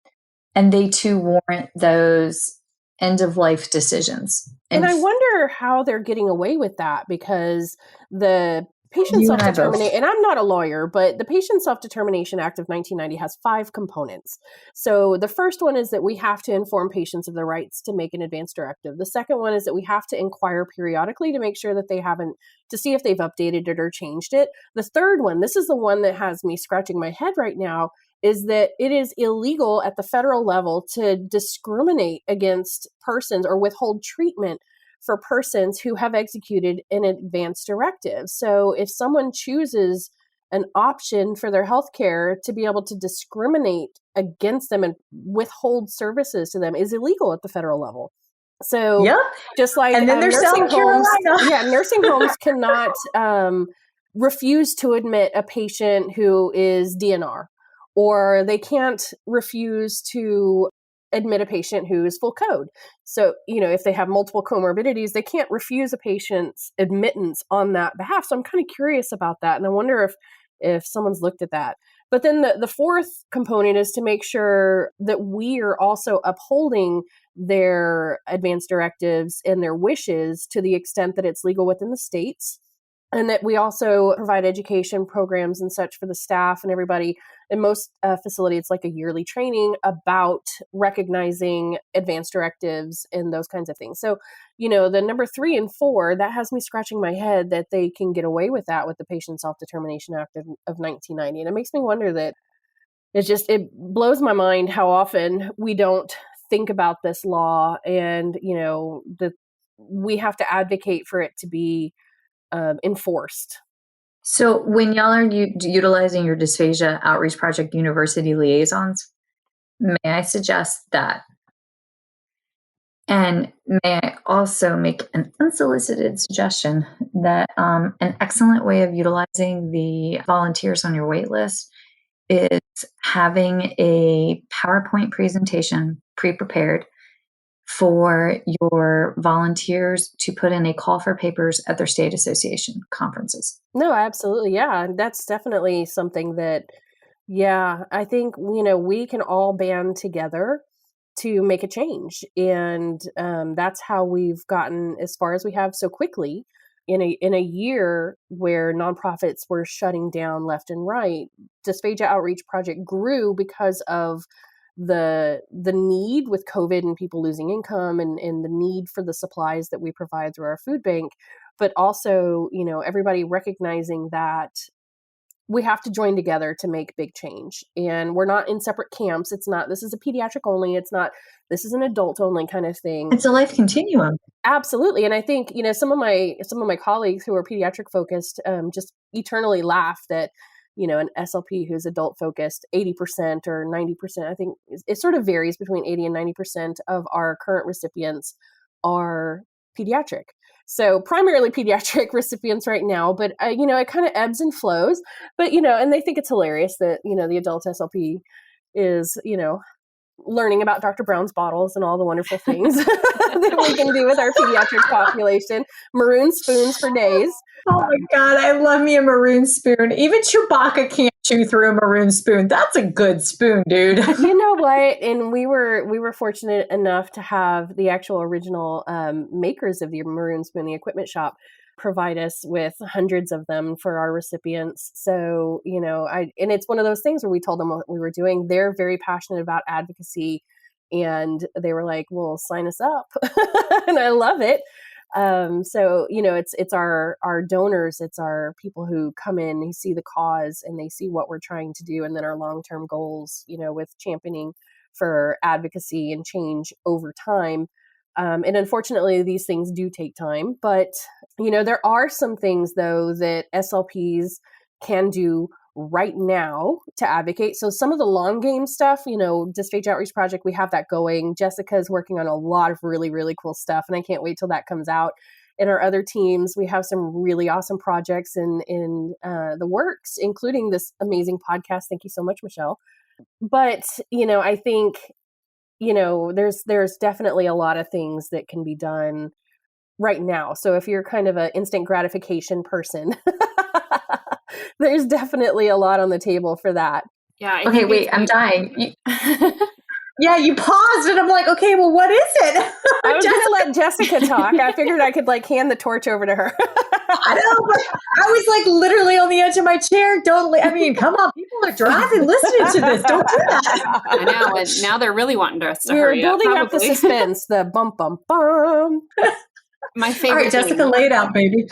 they too warrant those end of life decisions. And I wonder how they're getting away with that, because the Patient Self-Determination, and I'm not a lawyer, but the Patient Self-Determination Act of 1990 has 5 components. So the first one is that we have to inform patients of their rights to make an advance directive. The second one is that we have to inquire periodically to make sure that to see if they've updated it or changed it. The third one, this is the one that has me scratching my head right now, is that it is illegal at the federal level to discriminate against persons or withhold treatment for persons who have executed an advance directive. So if someone chooses an option for their healthcare, to be able to discriminate against them and withhold services to them is illegal at the federal level. So just like and then there's nursing South Carolina. homes, nursing homes cannot refuse to admit a patient who is DNR, or they can't refuse to admit a patient who is full code. So, if they have multiple comorbidities, they can't refuse a patient's admittance on that behalf. So I'm kind of curious about that. And I wonder if someone's looked at that. But then the fourth component is to make sure that we are also upholding their advance directives and their wishes to the extent that it's legal within the states. And that we also provide education programs and such for the staff and everybody. In most facilities, it's like a yearly training about recognizing advance directives and those kinds of things. So, the number 3 and 4, that has me scratching my head that they can get away with that with the Patient Self-Determination Act of 1990. And it makes me wonder that it blows my mind how often we don't think about this law, and, that we have to advocate for it to be enforced. So when y'all are utilizing your Dysphagia Outreach Project University liaisons, may I suggest that? And may I also make an unsolicited suggestion that an excellent way of utilizing the volunteers on your wait list is having a PowerPoint presentation pre-prepared for your volunteers to put in a call for papers at their state association conferences. No, absolutely. Yeah. That's definitely something that, I think, we can all band together to make a change. And that's how we've gotten as far as we have so quickly in a year where nonprofits were shutting down left and right. Dysphagia Outreach Project grew because of the need with COVID and people losing income and the need for the supplies that we provide through our food bank, but also, everybody recognizing that we have to join together to make big change. And we're not in separate camps. It's not, this is a pediatric only. It's not, this is an adult only kind of thing. It's a life continuum. Absolutely. And I think, some of my colleagues who are pediatric focused just eternally laugh that, an SLP who's adult focused, 80% or 90%, I think it sort of varies between 80 and 90% of our current recipients are pediatric. So primarily pediatric recipients right now, but it kind of ebbs and flows, but, and they think it's hilarious that, the adult SLP is, learning about Dr. Brown's bottles and all the wonderful things that we can do with our pediatric population. Maroon spoons for days. Oh my God, I love me a maroon spoon. Even Chewbacca can't chew through a maroon spoon. That's a good spoon, dude. You know what? And we were fortunate enough to have the actual original makers of the maroon spoon, the equipment shop, provide us with hundreds of them for our recipients. So, and it's one of those things where we told them what we were doing. They're very passionate about advocacy, and they were like, well, sign us up. And I love it. So, it's our donors, it's our people who come in, who see the cause and they see what we're trying to do. And then our long-term goals, with championing for advocacy and change over time. And unfortunately, these things do take time. But, there are some things, though, that SLPs can do right now to advocate. So some of the long game stuff, Dysphagia Outreach Project, we have that going. Jessica is working on a lot of really, really cool stuff, and I can't wait till that comes out. In our other teams, we have some really awesome projects in the works, including this amazing podcast. Thank you so much, Michelle. But, I think, there's definitely a lot of things that can be done right now. So if you're kind of an instant gratification person, there's definitely a lot on the table for that. Yeah. Okay, wait, I'm dying. Yeah, you paused and I'm like, okay, well, what is it? I was going to let Jessica talk. I figured I could hand the torch over to her. I know, but I was literally on the edge of my chair. Come on, people are driving, listening to this. Don't do that. I know, and now they're really wanting us to We're hurry up. building up the suspense, the bum, bum, bum. My favorite All right, Jessica, lay it out, baby.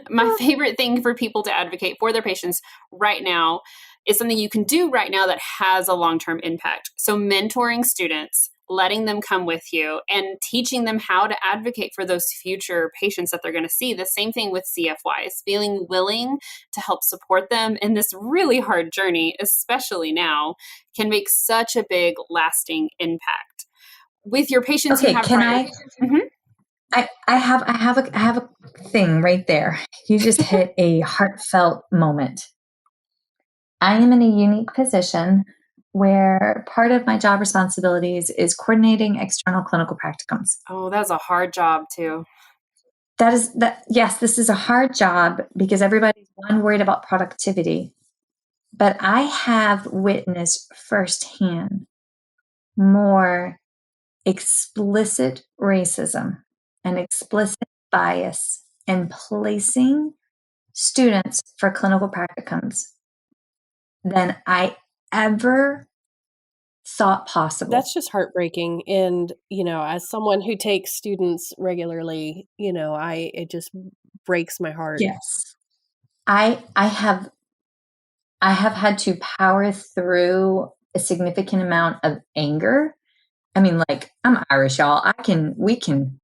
My favorite thing for people to advocate for their patients right now is something you can do right now that has a long-term impact. So mentoring students, letting them come with you, and teaching them how to advocate for those future patients that they're going to see. The same thing with CFYs, feeling willing to help support them in this really hard journey, especially now, can make such a big lasting impact. With your patients who have I have a thing right there. You just hit a heartfelt moment. I am in a unique position where part of my job responsibilities is coordinating external clinical practicums. Oh, that's a hard job too. Yes, this is a hard job because everybody's worried about productivity. But I have witnessed firsthand more explicit racism and explicit bias in placing students for clinical practicums than I ever thought possible. That's just heartbreaking. And, as someone who takes students regularly, it just breaks my heart. Yes. I have had to power through a significant amount of anger. I mean, I'm Irish, y'all. We can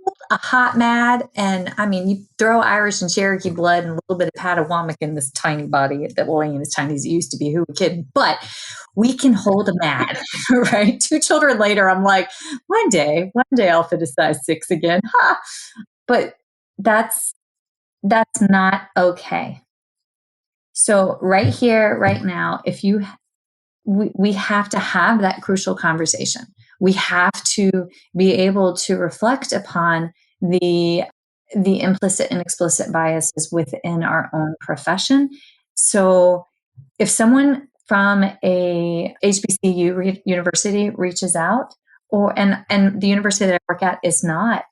hold a hot mad, and you throw Irish and Cherokee blood and a little bit of Patawamak in this tiny body that ain't as tiny as it used to be. Who we kidding? But we can hold a mad, right? 2 children later, I'm like, one day I'll fit a size 6 again. Ha! But that's not okay. So right here, right now, we have to have that crucial conversation. We have to be able to reflect upon the implicit and explicit biases within our own profession. So if someone from a HBCU university reaches out, and the university that I work at is not,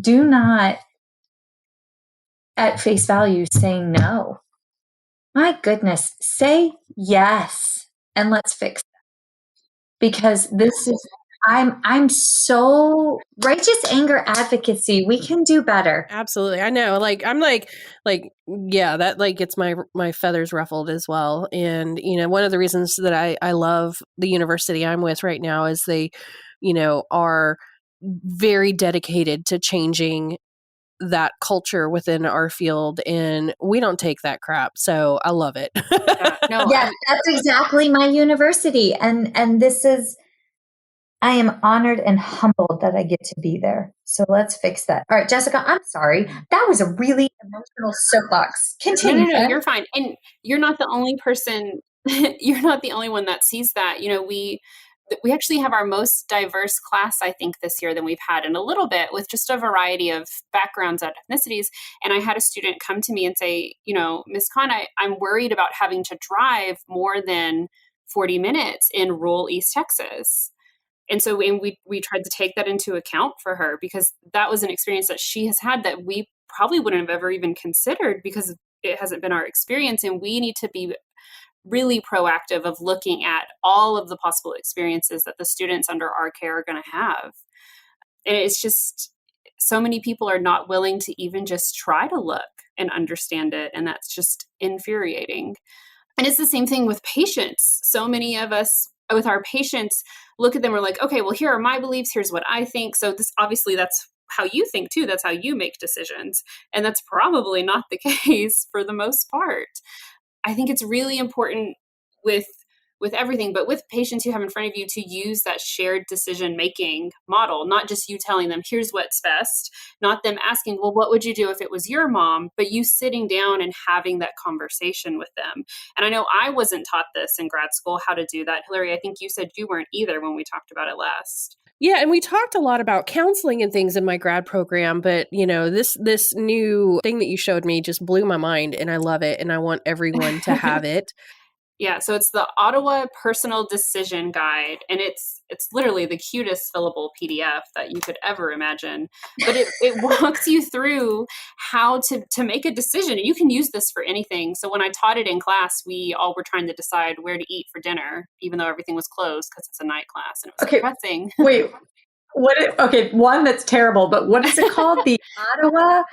do not at face value say no. My goodness, say yes, and let's fix it. Because this is, I'm so righteous anger advocacy. We can do better. Absolutely. I know. Yeah, that gets my feathers ruffled as well. And, one of the reasons that I love the university I'm with right now is they, are very dedicated to changing that culture within our field, and we don't take that crap. So I love it. Yes, that's exactly my university. And this is, I am honored and humbled that I get to be there. So let's fix that. All right, Jessica, I'm sorry. That was a really emotional soapbox. Continue. No, you're fine. And you're not the only person, you're not the only one that sees that. We actually have our most diverse class, I think, this year than we've had in a little bit, with just a variety of backgrounds and ethnicities. And I had a student come to me and say, Ms. Conn, I'm worried about having to drive more than 40 minutes in rural East Texas. And so we tried to take that into account for her, because that was an experience that she has had that we probably wouldn't have ever even considered, because it hasn't been our experience. And we need to be really proactive of looking at all of the possible experiences that the students under our care are going to have. And it's just, so many people are not willing to even just try to look and understand it. And that's just infuriating. And it's the same thing with patients. So many of us with our patients, look at them, we're like, okay, well, here are my beliefs. Here's what I think. So this, obviously that's how you think too. That's how you make decisions. And that's probably not the case for the most part. I think it's really important with everything, but with patients you have in front of you, to use that shared decision-making model, not just you telling them, here's what's best, not them asking, well, what would you do if it was your mom, but you sitting down and having that conversation with them. And I know I wasn't taught this in grad school, how to do that. Hilary, I think you said you weren't either when we talked about it last. Yeah, and we talked a lot about counseling and things in my grad program, but this new thing that you showed me just blew my mind, and I love it, and I want everyone to have it. Yeah, so it's the Ottawa Personal Decision Guide, and it's literally the cutest fillable PDF that you could ever imagine. But it walks you through how to make a decision, and you can use this for anything. So when I taught it in class, we all were trying to decide where to eat for dinner, even though everything was closed because it's a night class, and it was depressing. Wait, one that's terrible, but what is it called? The Ottawa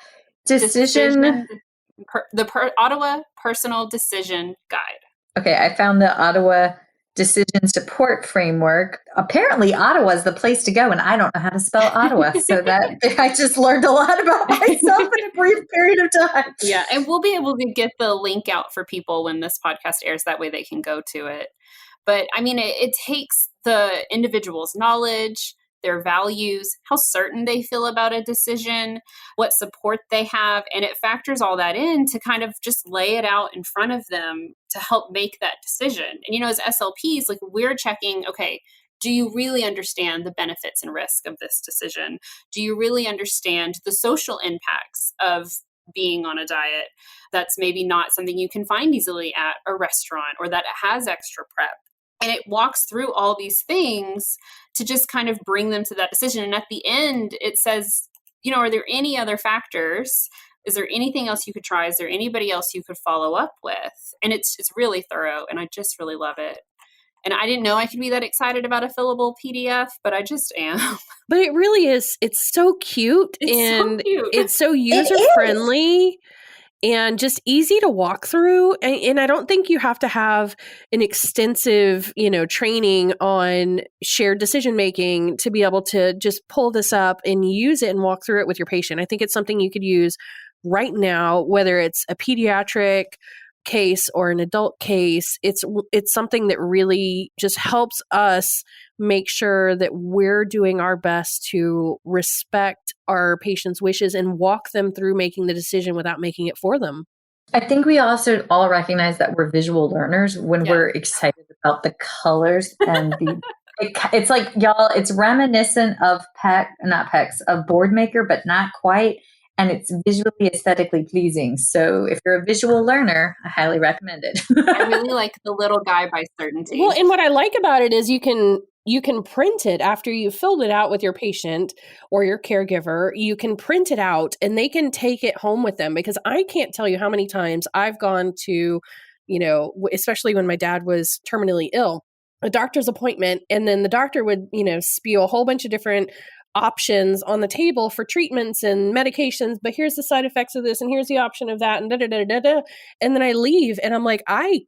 Ottawa Personal Decision Guide. Okay, I found the Ottawa Decision Support Framework. Apparently, Ottawa is the place to go, and I don't know how to spell Ottawa. So that I just learned a lot about myself in a brief period of time. Yeah, and we'll be able to get the link out for people when this podcast airs. That way they can go to it. But I mean, it takes the individual's knowledge, their values, how certain they feel about a decision, what support they have, and it factors all that in to kind of just lay it out in front of them to help make that decision. And, as SLPs, like, we're checking, okay, do you really understand the benefits and risks of this decision? Do you really understand the social impacts of being on a diet that's maybe not something you can find easily at a restaurant, or that has extra prep? And it walks through all these things to just kind of bring them to that decision. And at the end, it says, are there any other factors? Is there anything else you could try? Is there anybody else you could follow up with? And it's really thorough, and I just really love it. And I didn't know I could be that excited about a fillable PDF, but I just am. But it really is. It's so cute. It's so user-friendly. And just easy to walk through. And I don't think you have to have an extensive, training on shared decision-making to be able to just pull this up and use it and walk through it with your patient. I think it's something you could use right now, whether it's a pediatric case or an adult case. It's something that really just helps us make sure that we're doing our best to respect our patients' wishes and walk them through making the decision without making it for them. I think we also all recognize that we're visual learners when we're excited about the colors and it's like, y'all, it's reminiscent of of Boardmaker, but not quite. And it's visually aesthetically pleasing. So if you're a visual learner, I highly recommend it. I really like the little guy by Certainty. Well, and what I like about it is you can print it after you've filled it out with your patient or your caregiver. You can print it out and they can take it home with them, because I can't tell you how many times I've gone to, especially when my dad was terminally ill, a doctor's appointment, and then the doctor would, spew a whole bunch of different options on the table for treatments and medications, but here's the side effects of this and here's the option of that, and da-da-da-da-da. And then I leave and I'm like, I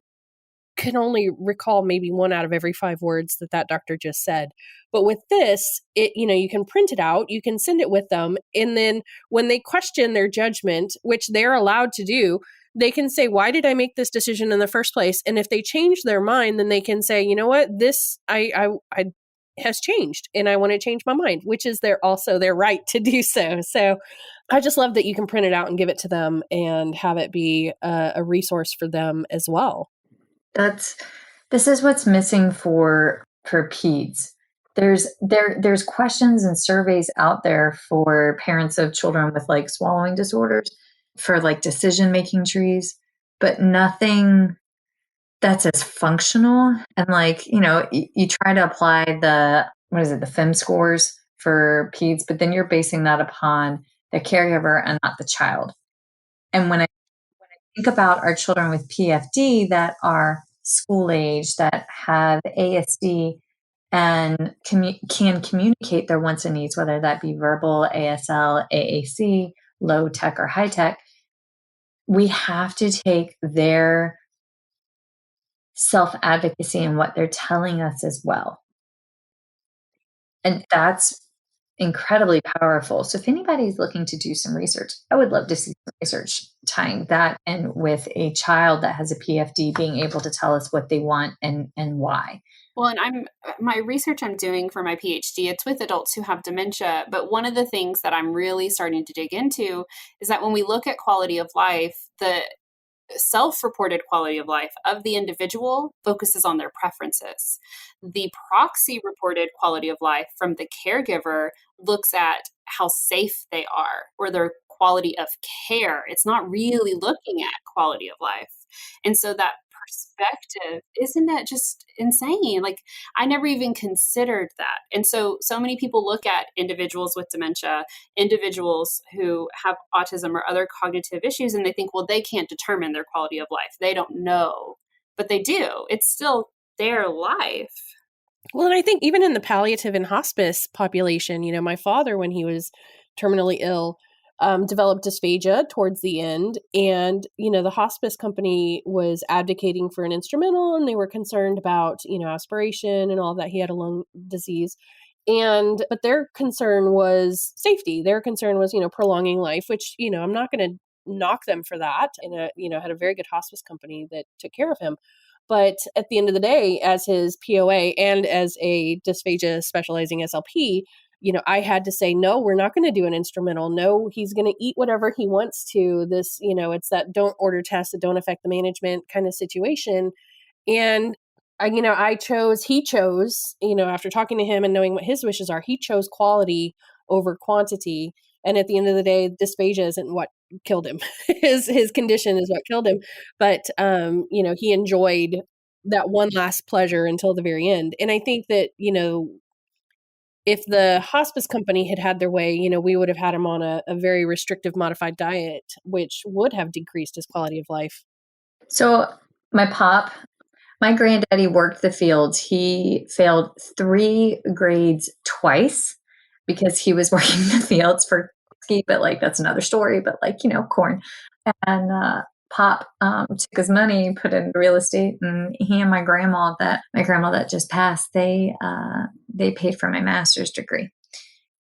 can only recall maybe 1 out of every 5 words that doctor just said. But with this, you can print it out, you can send it with them. And then when they question their judgment, which they're allowed to do, they can say, why did I make this decision in the first place? And if they change their mind, then they can say, you know what, this, I has changed and I want to change my mind, which is their right to do so. So I just love that you can print it out and give it to them and have it be a resource for them as well. This is what's missing for peds. There's questions and surveys out there for parents of children with like swallowing disorders, for like decision-making trees, but nothing that's as functional. And like, you try to apply the FIM scores for peds, but then you're basing that upon the caregiver and not the child. And when I think about our children with PFD that are school age, that have ASD and can communicate their wants and needs, whether that be verbal, ASL, AAC, low tech or high tech, we have to take their self-advocacy and what they're telling us as well. And that's incredibly powerful. So if anybody's looking to do some research, I would love to see some research tying that in with a child that has a PFD being able to tell us what they want and why. Well, and my research I'm doing for my PhD, it's with adults who have dementia. But one of the things that I'm really starting to dig into is that when we look at quality of life, the self-reported quality of life of the individual focuses on their preferences. The proxy reported quality of life from the caregiver looks at how safe they are or their quality of care. It's not really looking at quality of life. And so that perspective, isn't that just insane? Like, I never even considered that. And so many people look at individuals with dementia, individuals who have autism or other cognitive issues, and they think, well, they can't determine their quality of life. They don't know, but they do. It's still their life. Well, and I think even in the palliative and hospice population, my father, when he was terminally ill, developed dysphagia towards the end. And, the hospice company was advocating for an instrumental, and they were concerned about, aspiration and all that. He had a lung disease. But their concern was safety. Their concern was, prolonging life, which, I'm not going to knock them for that. And, had a very good hospice company that took care of him. But at the end of the day, as his POA and as a dysphagia specializing SLP, I had to say, no, we're not going to do an instrumental. No, he's going to eat whatever he wants to. This, it's that don't order tests that don't affect the management kind of situation. And he chose, after talking to him and knowing what his wishes are, he chose quality over quantity. And at the end of the day, dysphagia isn't what killed him. His condition is what killed him. But, he enjoyed that one last pleasure until the very end. And I think that, if the hospice company had had their way, we would have had him on a very restrictive modified diet, which would have decreased his quality of life. So my granddaddy worked the fields. He failed 3 grades twice because he was working the fields for ski, but that's another story, but corn. And Pop took his money, put it in real estate, and he and my grandma that just passed, they paid for my master's degree.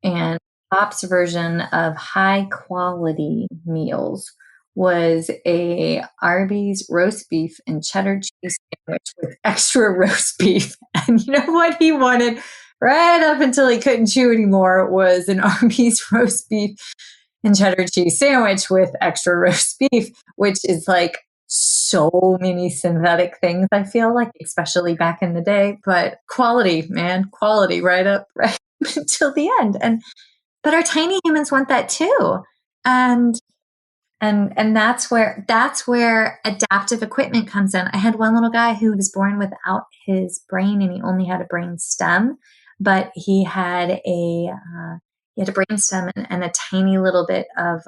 And Pop's version of high quality meals was a Arby's roast beef and cheddar cheese sandwich with extra roast beef. And you know what he wanted right up until he couldn't chew anymore was an Arby's roast beef and cheddar cheese sandwich with extra roast beef, which is so many synthetic things, I feel like, especially back in the day. But quality, man, quality right until the end. But our tiny humans want that too. And that's where adaptive equipment comes in. I had one little guy who was born without his brain, and he only had a brain stem, but he had a brain stem and a tiny little bit of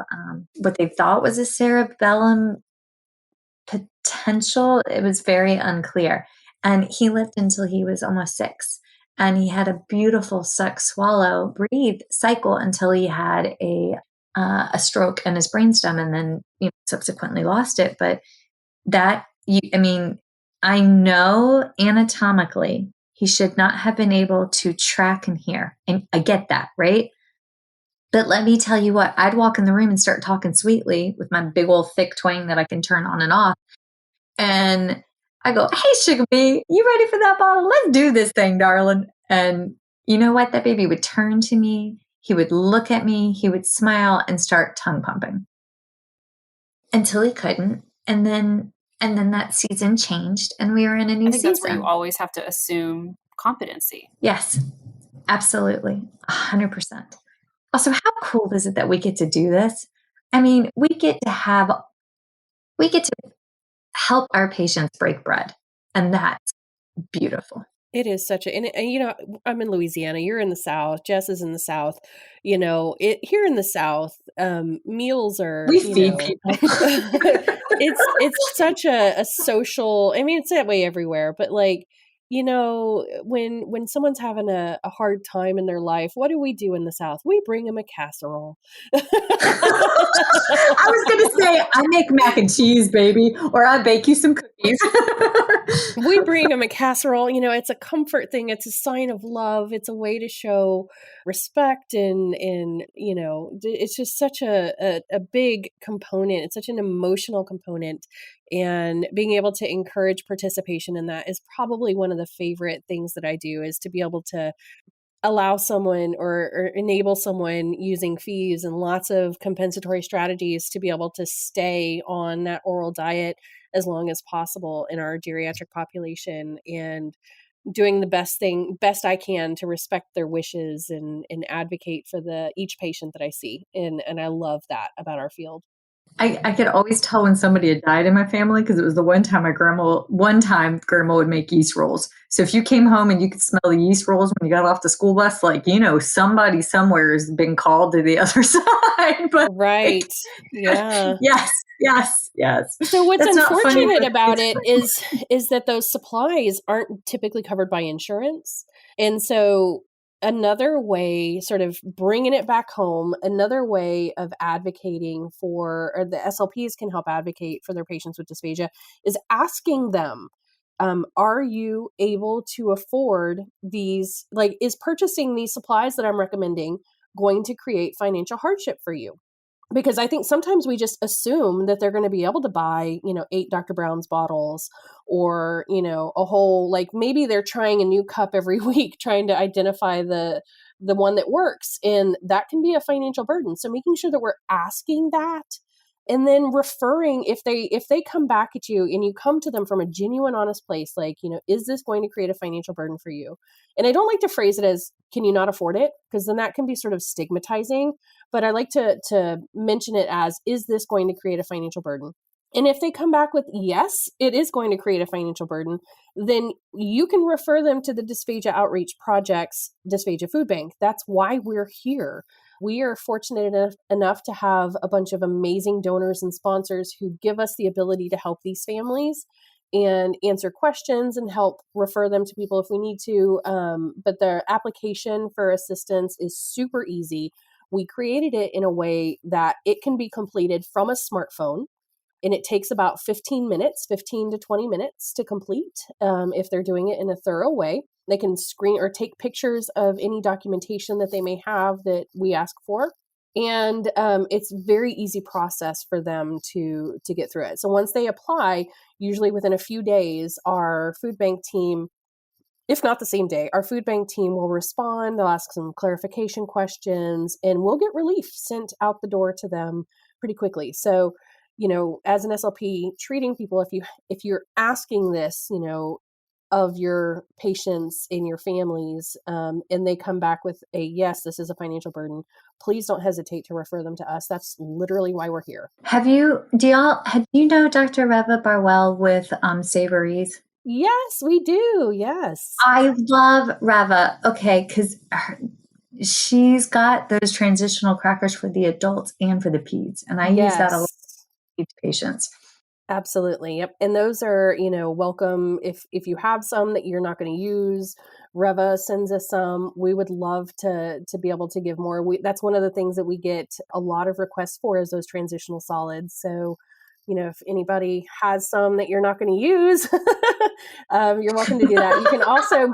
what they thought was a cerebellum potential. It was very unclear. And he lived until he was almost 6. And he had a beautiful suck, swallow, breathe cycle until he had a stroke in his brainstem, and then subsequently lost it. But I know anatomically he should not have been able to track and hear, and I get that, right? But let me tell you what, I'd walk in the room and start talking sweetly with my big old thick twang that I can turn on and off, and I go, "Hey, sugar bee, you ready for that bottle? Let's do this thing, darling." And you know what? That baby would turn to me. He would look at me. He would smile and start tongue pumping until he couldn't. And then that season changed, and we were in a new season. That's where you always have to assume competency. Yes, absolutely, 100%. Also, how cool is it that we get to do this? I mean, we get to help our patients break bread, and that's beautiful. It is such and I'm in Louisiana. You're in the South. Jess is in the South. Here in the South, meals are. We feed people. It's such a social. I mean, it's that way everywhere. But when someone's having a hard time in their life, what do we do in the South? We bring them a casserole. I was going to say, I make mac and cheese, baby, or I bake you some cookies. We bring them a casserole. It's a comfort thing. It's a sign of love. It's a way to show respect. And it's just such a big component. It's such an emotional component. And being able to encourage participation in that is probably one of the favorite things that I do, is to be able to allow someone or enable someone using fees and lots of compensatory strategies to be able to stay on that oral diet as long as possible in our geriatric population, and doing the best I can to respect their wishes and advocate for each patient that I see. And I love that about our field. I could always tell when somebody had died in my family, because it was the one time grandma would make yeast rolls. So if you came home and you could smell the yeast rolls when you got off the school bus, somebody somewhere has been called to the other side. But right. Yeah. Yes. So what's unfortunate about it is that those supplies aren't typically covered by insurance. And so another way, sort of bringing it back home, another way of advocating for, or the SLPs can help advocate for their patients with dysphagia, is asking them, are you able to afford these? Is purchasing these supplies that I'm recommending going to create financial hardship for you? Because I think sometimes we just assume that they're going to be able to buy, 8 Dr. Brown's bottles, or, a whole, maybe they're trying a new cup every week, trying to identify the one that works. And that can be a financial burden. So making sure that we're asking that, and then referring, if they come back at you and you come to them from a genuine, honest place, is this going to create a financial burden for you? And I don't like to phrase it as, can you not afford it? Because then that can be sort of stigmatizing. But I like to mention it as, is this going to create a financial burden? And if they come back with, yes, it is going to create a financial burden, then you can refer them to the Dysphagia Outreach Project's Dysphagia Food Bank. That's why we're here. We are fortunate enough to have a bunch of amazing donors and sponsors who give us the ability to help these families and answer questions and help refer them to people if we need to. But the application for assistance is super easy. We created it in a way that it can be completed from a smartphone, and it takes about 15 to 20 minutes to complete. If they're doing it in a thorough way, they can screen or take pictures of any documentation that they may have that we ask for. And it's a very easy process for them to get through it. So once they apply, usually within a few days, our food bank team, if not the same day, our food bank team will respond. They'll ask some clarification questions, and we'll get relief sent out the door to them pretty quickly. So, as an SLP treating people, if you're asking this, of your patients and your families, and they come back with a, yes, this is a financial burden, please don't hesitate to refer them to us. That's literally why we're here. Have you know Dr. Reva Barwell with Savories? Yes, we do. Yes. I love Reva. Okay, because she's got those transitional crackers for the adults and for the peds. And I use that a lot with patients. Absolutely. Yep. And those are, welcome. If you have some that you're not going to use, Reva sends us some. We would love to be able to give more. That's one of the things that we get a lot of requests for, is those transitional solids. So, if anybody has some that you're not going to use, you're welcome to do that. You can also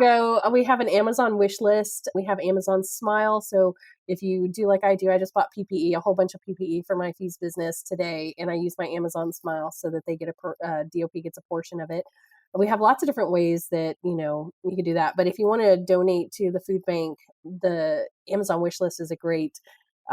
we have an Amazon wish list. We have Amazon Smile. So if you do like I do, I just bought PPE, a whole bunch of PPE for my fees business today. And I use my Amazon Smile so that they get DOP gets a portion of it. We have lots of different ways that, you can do that. But if you want to donate to the food bank, the Amazon wish list is a great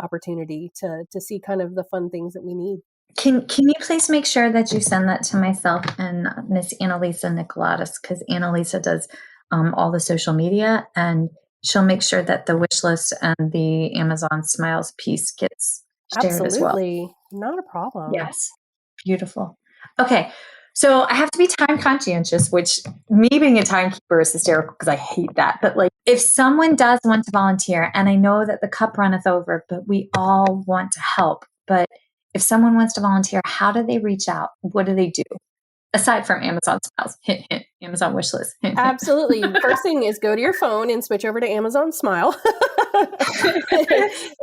opportunity to see kind of the fun things that we need. Can you please make sure that you send that to myself and Miss Annalisa Nicolatis, because Annalisa does all the social media, and she'll make sure that the wish list and the Amazon Smiles piece gets shared as well. Absolutely. Not a problem. Yes. Beautiful. Okay. So I have to be time conscientious, which me being a timekeeper is hysterical because I hate that. But if someone does want to volunteer, and I know that the cup runneth over, but we all want to help. But if someone wants to volunteer, how do they reach out? What do they do? Aside from Amazon Smiles, hint, hint, Amazon wishlist. Hint, Absolutely. First thing is go to your phone and switch over to Amazon Smile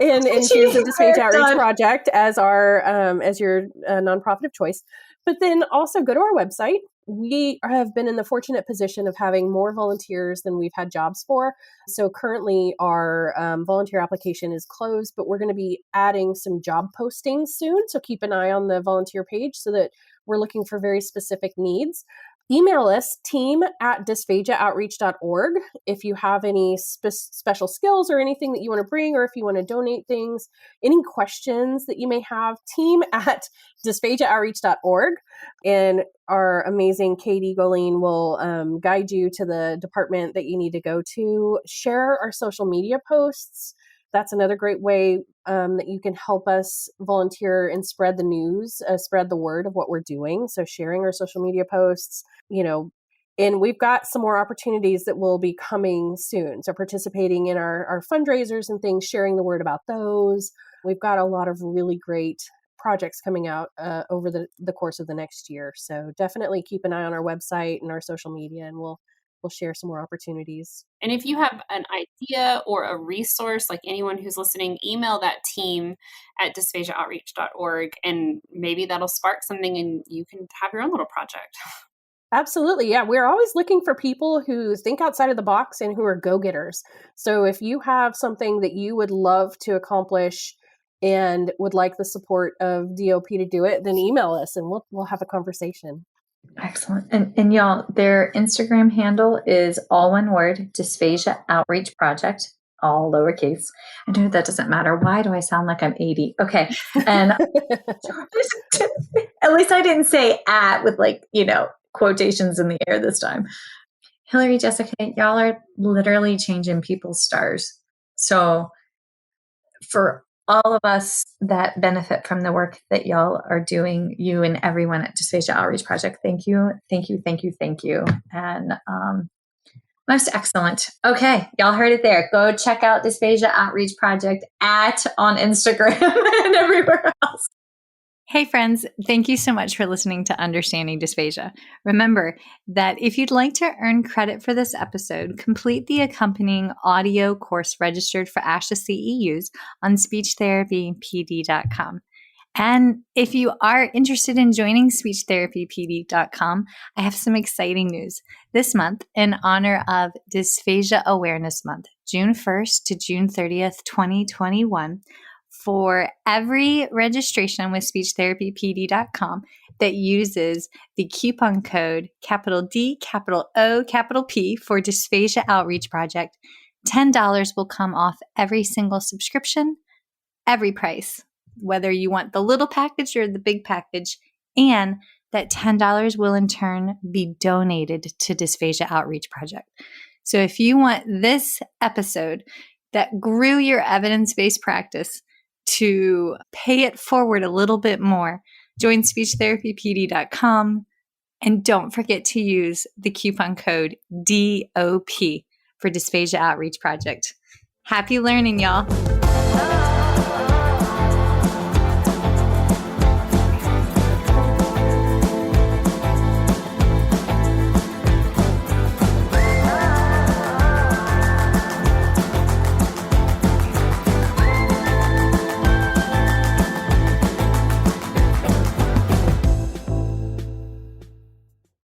and choose the Dysphagia Outreach Project as as your nonprofit of choice. But then also go to our website. We have been in the fortunate position of having more volunteers than we've had jobs for. So currently our volunteer application is closed, but we're going to be adding some job postings soon. So keep an eye on the volunteer page so that we're looking for very specific needs. Email us, team@dysphagiaoutreach.org, if you have any special skills or anything that you want to bring, or if you want to donate things, any questions that you may have, team@dysphagiaoutreach.org. And our amazing Katie Goleen will guide you to the department that you need to go to. Share our social media posts. That's another great way that you can help us volunteer and spread the news, spread the word of what we're doing. So sharing our social media posts, and we've got some more opportunities that will be coming soon. So participating in our fundraisers and things, sharing the word about those. We've got a lot of really great projects coming out over the course of the next year. So definitely keep an eye on our website and our social media, and we'll share some more opportunities. And if you have an idea or a resource, like anyone who's listening, email that team at dysphagiaoutreach.org, and maybe that'll spark something and you can have your own little project. Absolutely. Yeah. We're always looking for people who think outside of the box and who are go-getters. So if you have something that you would love to accomplish and would like the support of DOP to do it, then email us and we'll have a conversation. Excellent. And y'all, their Instagram handle is all one word, Dysphagia Outreach Project, all lowercase. I know that doesn't matter. Why do I sound like I'm 80? Okay. And at least I didn't say at with quotations in the air this time. Hilary, Jessica, y'all are literally changing people's stars. So for all of us that benefit from the work that y'all are doing, you and everyone at Dysphagia Outreach Project, thank you, thank you, thank you, thank you. And most excellent. Okay, y'all heard it there. Go check out Dysphagia Outreach Project on Instagram and everywhere else. Hey friends, thank you so much for listening to Understanding Dysphagia. Remember that if you'd like to earn credit for this episode, complete the accompanying audio course registered for ASHA CEUs on speechtherapypd.com. And if you are interested in joining speechtherapypd.com, I have some exciting news. This month, in honor of Dysphagia Awareness Month, June 1st to June 30th, 2021, for every registration with speechtherapypd.com that uses the coupon code capital D, capital O, capital P for Dysphagia Outreach Project, $10 will come off every single subscription, every price, whether you want the little package or the big package, and that $10 will in turn be donated to Dysphagia Outreach Project. So if you want this episode that grew your evidence-based practice to pay it forward a little bit more, join speechtherapypd.com and don't forget to use the coupon code DOP for Dysphagia Outreach Project. Happy learning, y'all.